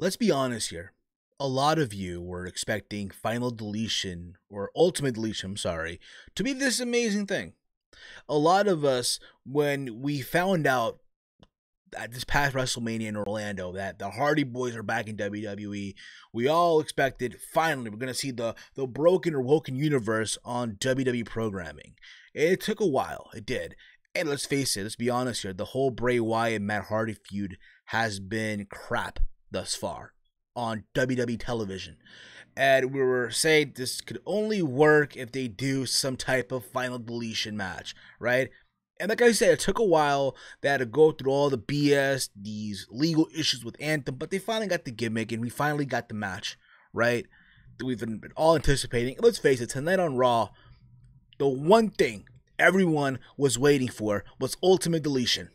Let's be honest here. A lot of you were expecting Final Deletion or Ultimate Deletion, I'm sorry, to be this amazing thing. A lot of us, when we found out at this past WrestleMania in Orlando that the Hardy Boys are back in WWE, we all expected finally we're going to see the broken or woken universe on WWE programming. It took a while, it did. And let's face it, let's be honest here, the whole Bray Wyatt and Matt Hardy feud has been crap thus far on WWE television. And we were saying this could only work if they do some type of Final Deletion match, right? And like I said, it took a while. They had to go through all the BS, these legal issues with Anthem, but they finally got the gimmick and we finally got the match, right? That we've been all anticipating. Let's face it, tonight on Raw, the one thing everyone was waiting for was Ultimate Deletion.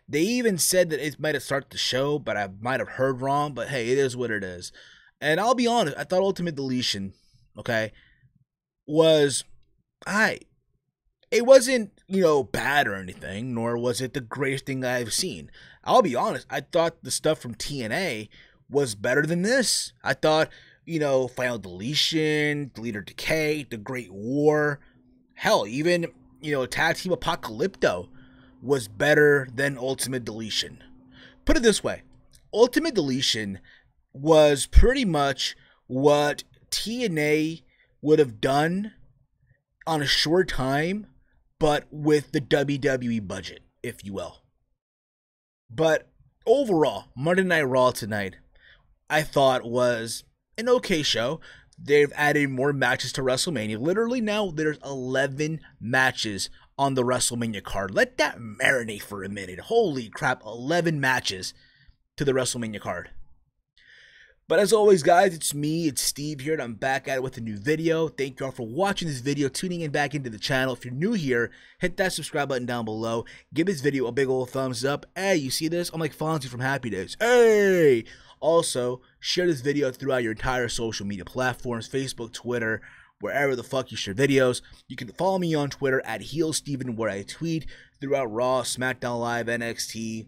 They even said that it might have started the show, but I might have heard wrong. But hey, it is what it is. And I'll be honest, I thought Ultimate Deletion, okay, was it wasn't, bad or anything, nor was it the greatest thing I've seen. I'll be honest, I thought the stuff from TNA was better than this. I thought, Final Deletion, Deleter Decay, The Great War, hell, even, Tag Team Apocalypto was better than Ultimate Deletion. Put it this way, Ultimate Deletion was pretty much what TNA would have done on a short time, but with the WWE budget, if you will. But overall, Monday Night Raw tonight, I thought was an okay show. They've added more matches to WrestleMania. Literally now, there's 11 matches on the WrestleMania card. Let that marinate for a minute. Holy crap, 11 matches to the WrestleMania card. But as always, guys, it's me, it's Steve here, and I'm back at it with a new video. Thank you all for watching this video, tuning in back into the channel. If you're new here, hit that subscribe button down below. Give this video a big old thumbs up. Hey, you see this? I'm like Fonzie from Happy Days. Hey! Also, share this video throughout your entire social media platforms, Facebook, Twitter, wherever the fuck you share videos. You can follow me on Twitter at HeelSteven, where I tweet throughout Raw, SmackDown Live, NXT,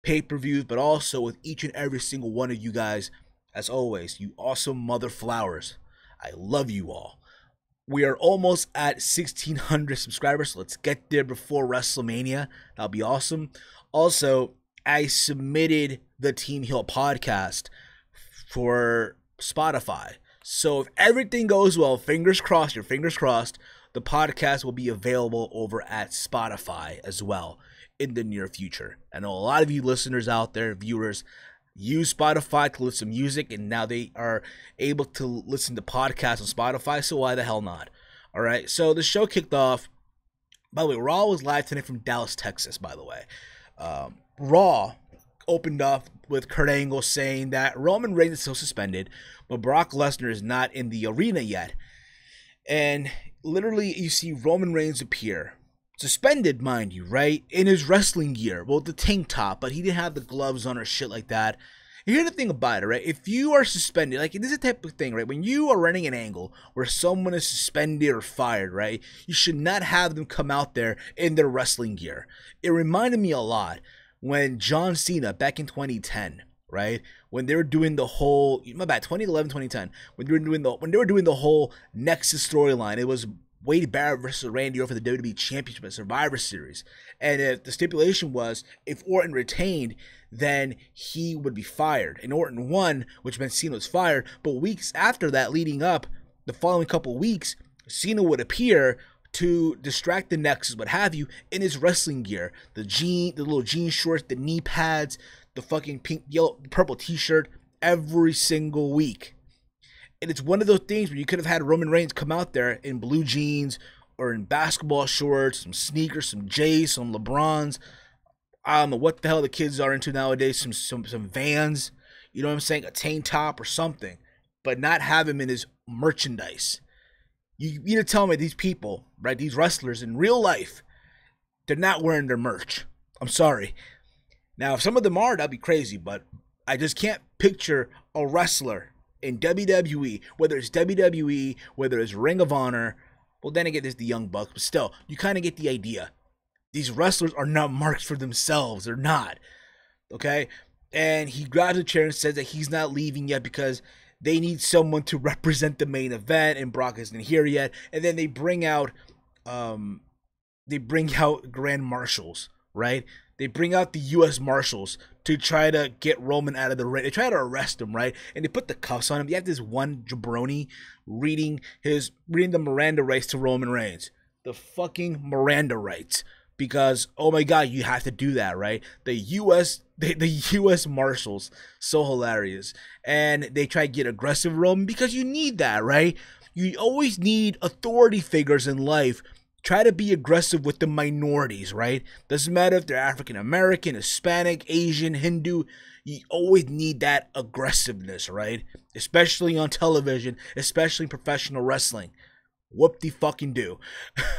pay-per-views, but also with each and every single one of you guys. As always, you awesome mother flowers. I love you all. We are almost at 1,600 subscribers, so let's get there before WrestleMania. That'll be awesome. Also, I submitted the Team Heel podcast for Spotify. So if everything goes well, fingers crossed, your fingers crossed, the podcast will be available over at Spotify as well in the near future. I know a lot of you listeners out there, viewers, use Spotify to listen to music, and now they are able to listen to podcasts on Spotify, so why the hell not? All right, so the show kicked off. By the way, Raw was live tonight from Dallas, Texas, by the way. Raw opened up with Kurt Angle saying that Roman Reigns is still suspended, but Brock Lesnar is not in the arena yet. And literally, you see Roman Reigns appear. Suspended, mind you, right? In his wrestling gear. Well, the tank top, but he didn't have the gloves on or shit like that. And here's the thing about it, right? If you are suspended, like, this is the type of thing, right? When you are running an angle where someone is suspended or fired, right? You should not have them come out there in their wrestling gear. It reminded me a lot when John Cena, back in 2010, right? When they were doing the whole, 2011, 2010, when they were doing the whole Nexus storyline, it was Wade Barrett versus Randy Orton for the WWE Championship at Survivor Series. And the stipulation was, if Orton retained, then he would be fired. And Orton won, which meant Cena was fired. But weeks after that, leading up, the following couple weeks, Cena would appear to distract the Nexus, what have you, in his wrestling gear. The little jean shorts, the knee pads, the fucking pink, yellow, purple t-shirt, every single week. And it's one of those things where you could have had Roman Reigns come out there in blue jeans or in basketball shorts, some sneakers, some J's, some LeBrons. I don't know what the hell the kids are into nowadays. Some Vans, you know what I'm saying? A tank top or something. But not have him in his merchandise. You need to tell me these people, right, these wrestlers in real life, they're not wearing their merch. I'm sorry. Now, if some of them are, that'd be crazy. But I just can't picture a wrestler in WWE, whether it's WWE, whether it's Ring of Honor. Well, then again, there's the Young Bucks, but still, you kind of get the idea. These wrestlers are not marked for themselves. They're not. Okay? And he grabs a chair and says that he's not leaving yet because they need someone to represent the main event, and Brock isn't here yet. And then they bring out Grand Marshals, right? They bring out the U.S. Marshals to try to get Roman out of the ring. They try to arrest him, right? And they put the cuffs on him. You have this one jabroni reading the Miranda rights to Roman Reigns. The fucking Miranda rights. Because, oh my God, you have to do that, right? The U.S. Marshals, so hilarious. And they try to get aggressive Roman because you need that, right? You always need authority figures in life. Try to be aggressive with the minorities, right? Doesn't matter if they're African American, Hispanic, Asian, Hindu. You always need that aggressiveness, right? Especially on television, especially in professional wrestling. Whoop-de-fucking-do.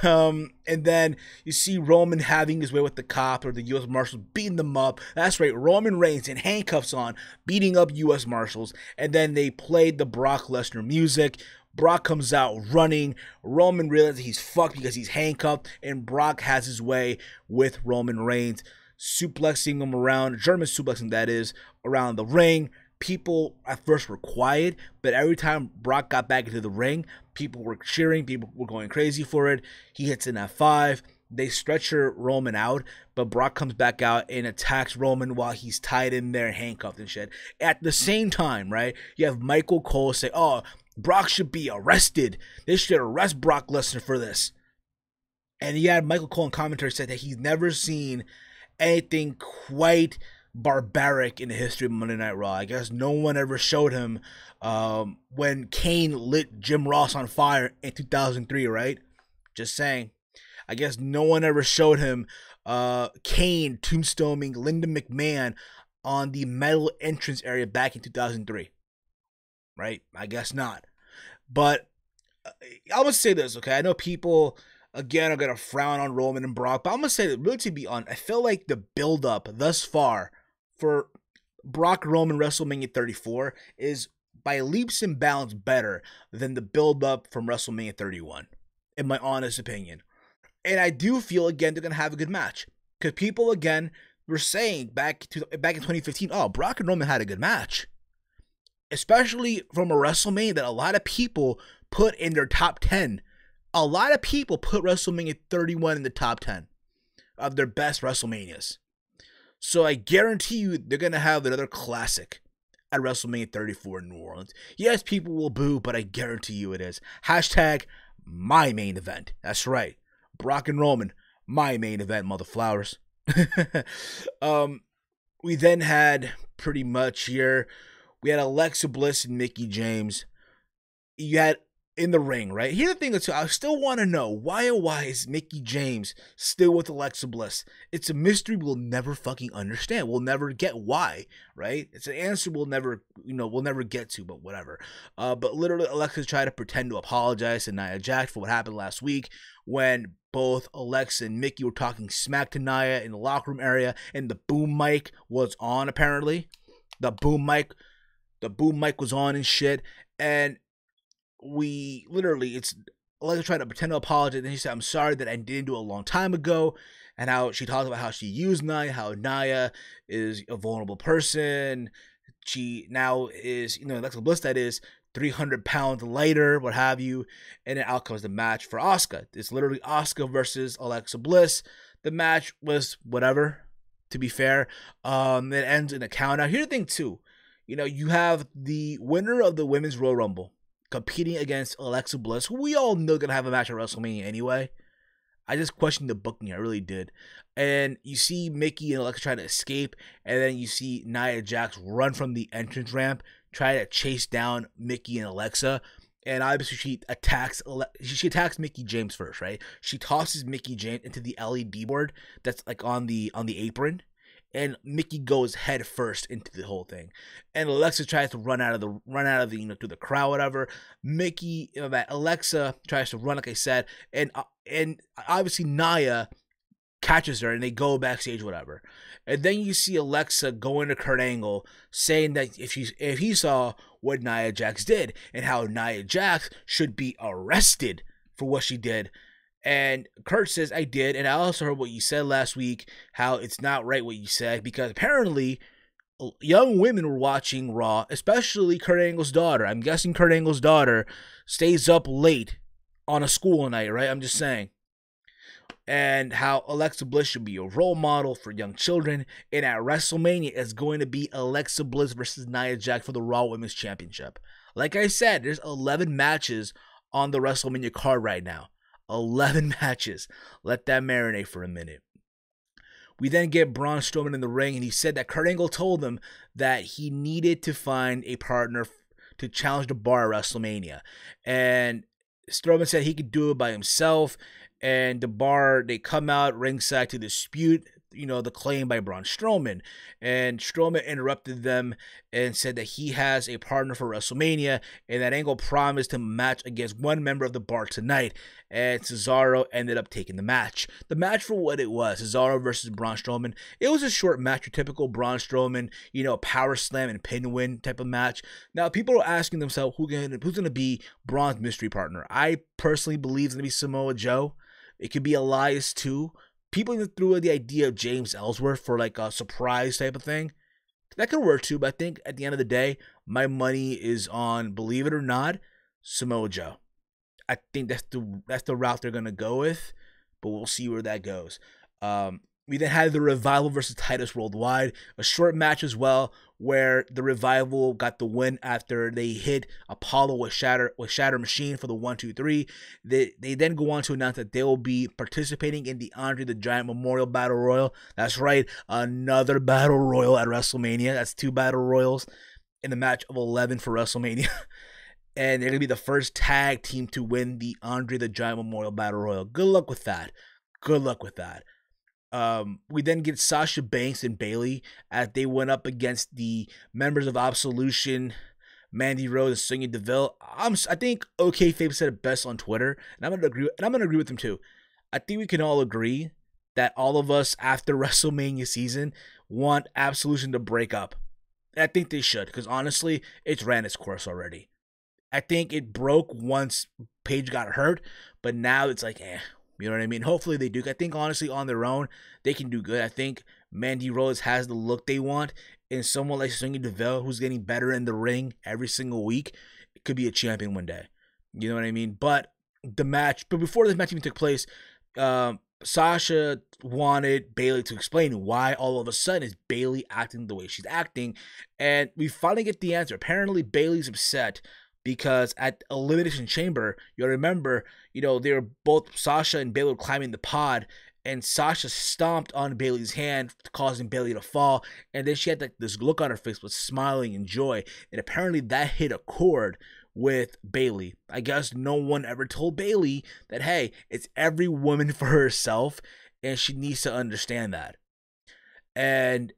And then you see Roman having his way with the cop or the U.S. Marshals, beating them up. That's right, Roman Reigns in handcuffs on, beating up U.S. Marshals. And then they played the Brock Lesnar music. Brock comes out running. Roman realizes he's fucked because he's handcuffed. And Brock has his way with Roman Reigns, suplexing him around, German suplexing that is, around the ring. People at first were quiet, but every time Brock got back into the ring, people were cheering, people were going crazy for it. He hits an F5. They stretcher Roman out, but Brock comes back out and attacks Roman while he's tied in there, handcuffed and shit. At the same time, right, you have Michael Cole say, oh, Brock should be arrested. They should arrest Brock Lesnar for this. And you had Michael Cole in commentary said that he's never seen anything quite barbaric in the history of Monday Night Raw. I guess no one ever showed him when Kane lit Jim Ross on fire in 2003, right? Just saying. I guess no one ever showed him Kane tombstoning Linda McMahon on the metal entrance area back in 2003. Right? I guess not. But I'm going to say this, okay? I know people, again, are going to frown on Roman and Brock, but I'm going to say that, really, to be honest, I feel like the build-up thus far for Brock Roman WrestleMania 34 is by leaps and bounds better than the build-up from WrestleMania 31, in my honest opinion. And I do feel, again, they're going to have a good match. Because people, again, were saying back in 2015, oh, Brock and Roman had a good match. Especially from a WrestleMania that a lot of people put in their top 10. A lot of people put WrestleMania 31 in the top 10 of their best WrestleManias. So I guarantee you they're going to have another classic at WrestleMania 34 in New Orleans. Yes, people will boo, but I guarantee you it is. Hashtag my main event. That's right. Brock and Roman, my main event, mother flowers. We then had pretty much here, we had Alexa Bliss and Mickie James. You had in the ring, right? Here's the thing that I still want to know, why is Mickie James still with Alexa Bliss? It's a mystery we'll never fucking understand. We'll never get why, right? It's an answer we'll never get to, but whatever. But literally, Alexa tried to pretend to apologize to Nia Jax for what happened last week when both Alexa and Mickie were talking smack to Nia in the locker room area, and the boom mic was on, apparently. The boom mic was on and shit, and it's Alexa trying to pretend to apologize, and then she said, I'm sorry that I didn't do it a long time ago, and how she talked about how she used Nia, how Nia is a vulnerable person. She now is, Alexa Bliss, that is, 300 pounds lighter, what have you, and then out comes the match for Asuka. It's literally Asuka versus Alexa Bliss. The match was whatever, to be fair. It ends in a count. Now, here's the thing, too. You have the winner of the Women's Royal Rumble competing against Alexa Bliss, who we all know going to have a match at WrestleMania anyway. I just questioned the booking. I really did. And you see Mickie and Alexa trying to escape, and then you see Nia Jax run from the entrance ramp, try to chase down Mickie and Alexa. And obviously she attacks Mickie James first, right? She tosses Mickie James into the LED board that's like on the apron. And Mickie goes head first into the whole thing, and Alexa tries to run out of the through the crowd, whatever. Alexa tries to run, like I said, and obviously Nia catches her, and they go backstage, whatever. And then you see Alexa go into Kurt Angle, saying that if he saw what Nia Jax did and how Nia Jax should be arrested for what she did. And Kurt says, I did, and I also heard what you said last week, how it's not right what you said, because apparently young women were watching Raw, especially Kurt Angle's daughter. I'm guessing Kurt Angle's daughter stays up late on a school night, right? I'm just saying. And how Alexa Bliss should be a role model for young children. And at WrestleMania, it's going to be Alexa Bliss versus Nia Jax for the Raw Women's Championship. Like I said, there's 11 matches on the WrestleMania card right now. 11 matches. Let that marinate for a minute. We then get Braun Strowman in the ring, and he said that Kurt Angle told him that he needed to find a partner to challenge the Bar at WrestleMania. And Strowman said he could do it by himself. And the Bar, they come out ringside to dispute, the claim by Braun Strowman. And Strowman interrupted them and said that he has a partner for WrestleMania, and that Angle promised him a match against one member of the Bar tonight. And Cesaro ended up taking the match. The match for what it was, Cesaro versus Braun Strowman. It was a short match, your typical Braun Strowman, power slam and pin win type of match. Now, people are asking themselves who's going to be Braun's mystery partner. I personally believe it's going to be Samoa Joe. It could be Elias too. People even threw the idea of James Ellsworth for like a surprise type of thing. That could work too, but I think at the end of the day, my money is on, believe it or not, Samoa Joe. I think that's the route they're gonna go with, but we'll see where that goes. We then had the Revival versus Titus Worldwide, a short match as well, where the Revival got the win after they hit Apollo with Shatter Machine for the 1-2-3. They then go on to announce that they will be participating in the Andre the Giant Memorial Battle Royal. That's right, another Battle Royal at WrestleMania. That's 2 Battle Royals in the match of 11 for WrestleMania. And they're going to be the first tag team to win the Andre the Giant Memorial Battle Royal. Good luck with that. Good luck with that. We then get Sasha Banks and Bayley as they went up against the members of Absolution, Mandy Rose and Sonya Deville. I think OKFabe said it best on Twitter, and I'm gonna agree with him too. I think we can all agree that all of us after WrestleMania season want Absolution to break up. And I think they should, because honestly, it's ran its course already. I think it broke once Paige got hurt, but now it's like, you know what I mean? Hopefully they do. I think, honestly, on their own, they can do good. I think Mandy Rose has the look they want. And someone like Sonya Deville, who's getting better in the ring every single week, it could be a champion one day. You know what I mean? But before this match even took place, Sasha wanted Bayley to explain why all of a sudden is Bayley acting the way she's acting. And we finally get the answer. Apparently, Bayley's upset because at Elimination Chamber, you'll remember, they were both, Sasha and Bayley, climbing the pod, and Sasha stomped on Bayley's hand, causing Bayley to fall, and then she had this look on her face, was smiling in joy, and apparently that hit a chord with Bayley. I guess no one ever told Bayley that, hey, it's every woman for herself, and she needs to understand that. And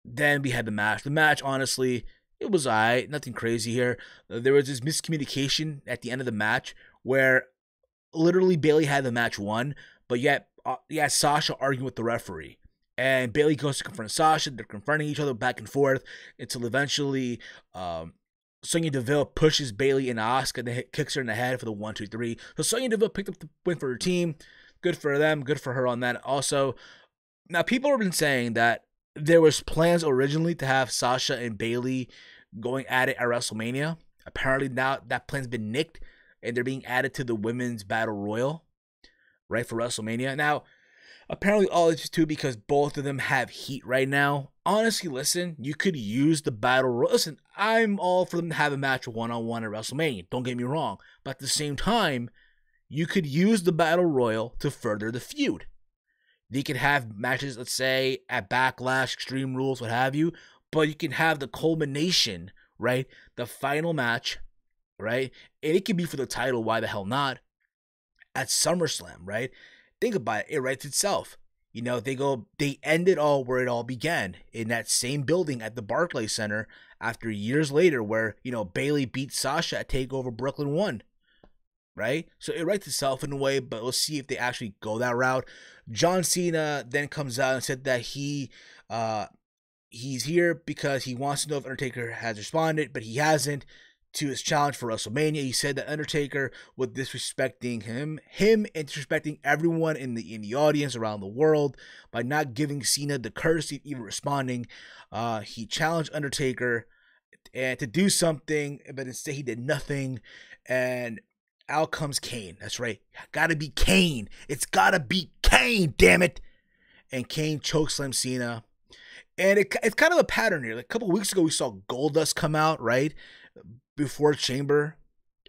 then we had the match. The match, honestly, it was alright, nothing crazy here. There was this miscommunication at the end of the match where literally Bayley had the match won, but yet Sasha arguing with the referee. And Bayley goes to confront Sasha. They're confronting each other back and forth until eventually Sonya Deville pushes Bayley into Asuka and kicks her in the head for the 1-2-3. So Sonya Deville picked up the win for her team. Good for them. Good for her on that. Also, now people have been saying that there was plans originally to have Sasha and Bayley going at it at WrestleMania. Apparently now that plan's been nicked and they're being added to the Women's Battle Royal, right, for WrestleMania. Now, apparently all it's just too because both of them have heat right now. Honestly, listen, you could use the Battle Royal. Listen, I'm all for them to have a match one-on-one at WrestleMania. Don't get me wrong. But at the same time, you could use the Battle Royal to further the feud. They could have matches, let's say, at Backlash, Extreme Rules, what have you, but you can have the culmination, right? The final match, right? And it could be for the title, why the hell not? At SummerSlam, right? Think about it, it writes itself. They end it all where it all began, in that same building at the Barclays Center after years later where, Bayley beat Sasha at TakeOver Brooklyn 1. Right? So it writes itself in a way, but we'll see if they actually go that route. John Cena then comes out and said that he's here because he wants to know if Undertaker has responded, but he hasn't. to his challenge for WrestleMania. He said that Undertaker was disrespecting him and disrespecting everyone in the audience around the world by not giving Cena the courtesy of even responding. He challenged Undertaker and to do something, but instead he did nothing. And out comes Kane. That's right. Gotta be Kane. It's gotta be Kane, damn it. And Kane chokeslammed Cena. And it's kind of a pattern here. Like a couple weeks ago, we saw Goldust come out, right? Before Chamber.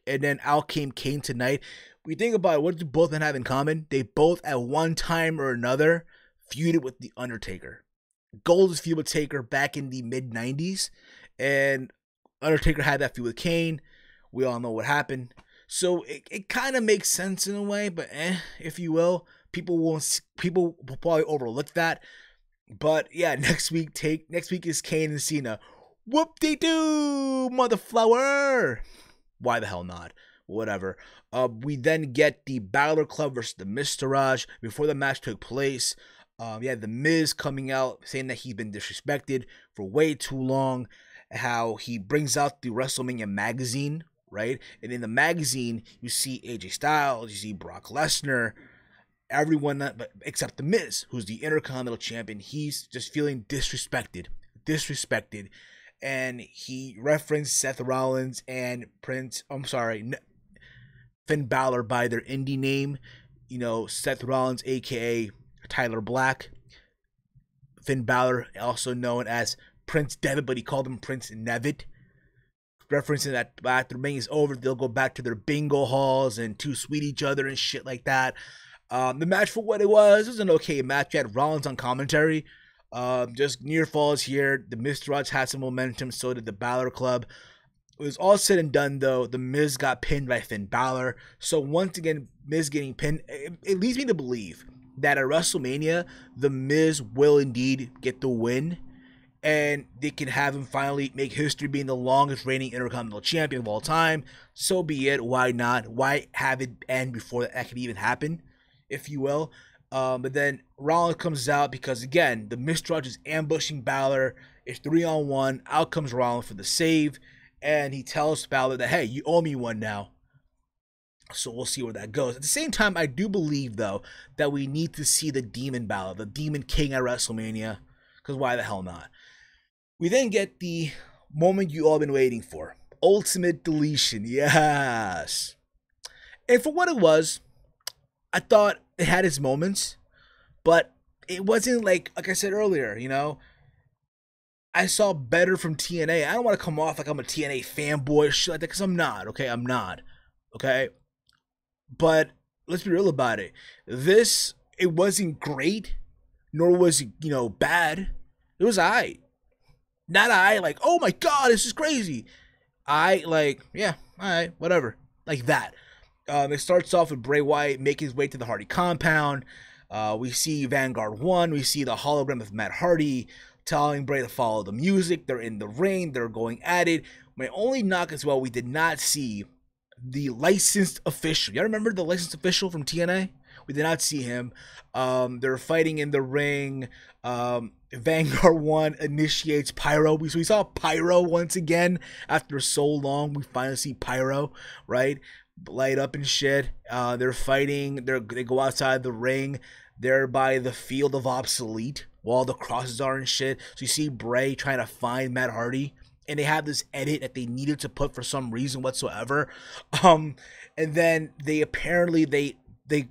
And then out came Kane tonight. We think about it, what do both men have in common? They both, at one time or another, feuded with The Undertaker. Goldust feud with Taker back in the mid-90s. And Undertaker had that feud with Kane. We all know what happened. So it kind of makes sense in a way, but if you will. People will probably overlook that. But yeah, next week is Kane and Cena. Whoop-de-doo, motherflower. Why the hell not? Whatever. We then get the Balor Club versus the Miztourage. Before the match took place, the Miz coming out saying that he's been disrespected for way too long. How he brings out the WrestleMania magazine, right? And in the magazine, you see AJ Styles, you see Brock Lesnar, everyone except the Miz, who's the Intercontinental Champion. He's just feeling disrespected, and he referenced Seth Rollins and Finn Balor by their indie name. You know, Seth Rollins, aka Tyler Black. Finn Balor, also known as Prince Devitt, but he called him Prince Nevitt. Referencing that after the ring is over, they'll go back to their bingo halls and to sweet each other and shit like that. The match, for what it was an okay match. You had Rollins on commentary. Just near falls here. The Miztourage had some momentum, so did the Balor Club. It was all said and done, though. The Miz got pinned by Finn Balor. So once again, Miz getting pinned, it leads me to believe that at WrestleMania, the Miz will indeed get the win. And they can have him finally make history being the longest reigning Intercontinental Champion of all time. So be it. Why not? Why have it end before that could even happen, if you will? But then Rollins comes out because, again, the Miztourage is ambushing Balor. It's 3-on-1. Out comes Rollins for the save. And he tells Balor that, hey, you owe me one now. So we'll see where that goes. At the same time, I do believe, though, that we need to see the Demon Balor, the Demon King at WrestleMania. Because why the hell not? We then get the moment you all been waiting for. Ultimate Deletion. Yes. And for what it was, I thought it had its moments. But it wasn't like I said earlier, you know. I saw better from TNA. I don't want to come off like I'm a TNA fanboy or shit like that, because I'm not, okay? I'm not, okay? But let's be real about it. It wasn't great, nor was it, bad. It was alright. Not like, oh my god, this is crazy. Yeah, alright, whatever. Like that. It starts off with Bray Wyatt making his way to the Hardy compound. We see Vanguard 1. We see the hologram of Matt Hardy telling Bray to follow the music. They're in the ring. They're going at it. My only knock as well, we did not see the licensed official. Y'all remember the licensed official from TNA? We did not see him. They're fighting in the ring. Vanguard 1 initiates Pyro. So we saw Pyro once again after so long. We finally see Pyro, right? Light up and shit. They're fighting. They go outside the ring. They're by the field of obsolete while the crosses are and shit. So you see Bray trying to find Matt Hardy, and they have this edit that they needed to put for some reason whatsoever. And then they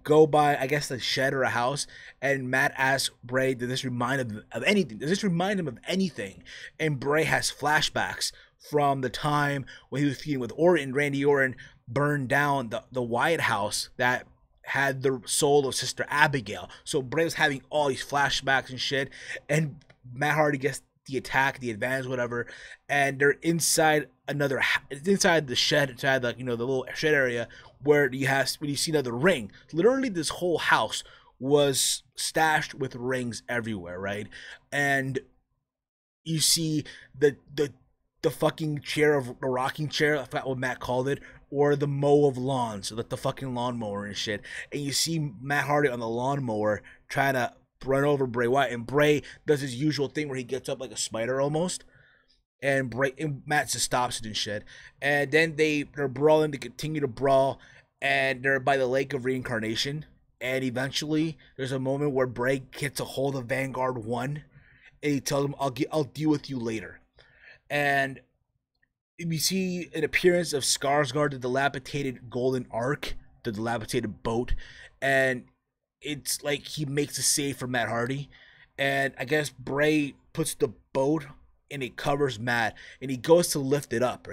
go by, I guess, a shed or a house, and Matt asks Bray, does this remind him of anything? Does this remind him of anything? And Bray has flashbacks from the time when he was feuding with Orton. Randy Orton burned down the Wyatt house that had the soul of Sister Abigail. So Bray was having all these flashbacks and shit, and Matt Hardy gets the attack, the advantage, whatever, and they're inside inside the shed, inside the little shed area where you see another ring. Literally, this whole house was stashed with rings everywhere, right? And you see the fucking chair, the rocking chair, I forgot what Matt called it, or the mow of lawns, so like the fucking lawnmower and shit. And you see Matt Hardy on the lawnmower trying to run over Bray Wyatt, and Bray does his usual thing where he gets up like a spider almost, and Matt just stops it and shit. And then they're brawling to continue to brawl, and they're by the Lake of Reincarnation. And eventually, there's a moment where Bray gets a hold of Vanguard 1, and he tells him, I'll deal with you later. And we see an appearance of Skarsgård, the dilapidated golden ark, the dilapidated boat, and it's like he makes a save for Matt Hardy. And I guess Bray puts the boat and it covers Matt, and he goes to lift it up,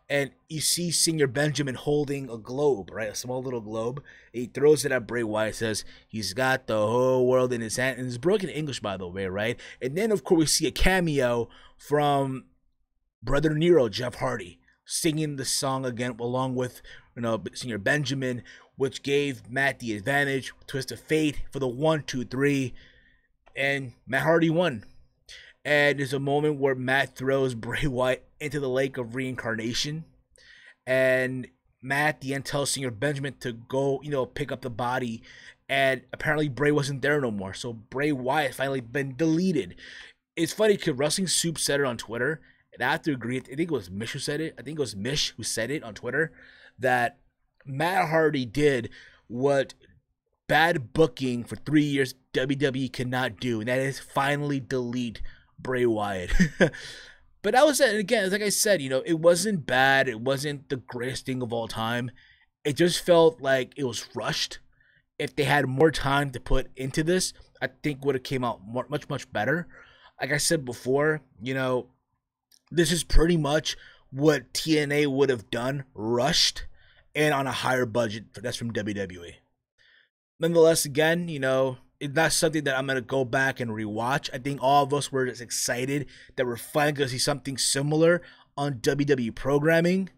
and you see Senior Benjamin holding a globe, right? A small little globe. He throws it at Bray Wyatt, says he's got the whole world in his hand. And it's broken English, by the way, right? And then, of course, we see a cameo from Brother Nero, Jeff Hardy, singing the song again along with Senior Benjamin, which gave Matt the advantage. Twist of fate for the 1, 2, 3, and Matt Hardy won. And there's a moment where Matt throws Bray Wyatt into the Lake of Reincarnation. And Matt at the end tells Senior Benjamin to go, pick up the body. And apparently Bray wasn't there no more. So Bray Wyatt finally been deleted. It's funny because Wrestling Soup said it on Twitter. And I have to agree, I think it was Mish who said it. Who said it on Twitter. That Matt Hardy did what bad booking for 3 years WWE cannot do. And that is finally delete Bray Wyatt. But that was it. And again, like I said, it wasn't bad. It wasn't the greatest thing of all time. It just felt like it was rushed. If they had more time to put into this, I think would have came out much better. Like I said before, this is pretty much what TNA would have done, rushed, and on a higher budget. That's from WWE. Nonetheless, again, it's not something that I'm going to go back and rewatch. I think all of us were just excited that we're finally going to see something similar on WWE programming.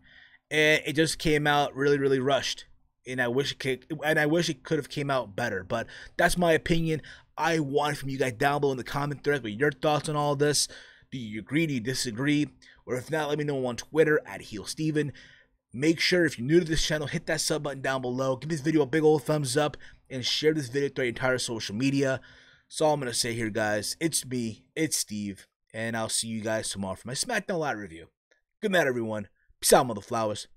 And it just came out really, really rushed. And I wish it could have came out better. But that's my opinion. I want from you guys down below in the comment thread with your thoughts on all this. Do you agree? Do you disagree? Or if not, let me know on Twitter at HeelSteven. Make sure if you're new to this channel, hit that sub button down below. Give this video a big old thumbs up and share this video through your entire social media. That's all I'm going to say here, guys. It's me, it's Steve, and I'll see you guys tomorrow for my SmackDown Live review. Good night, everyone. Peace out, mother flowers.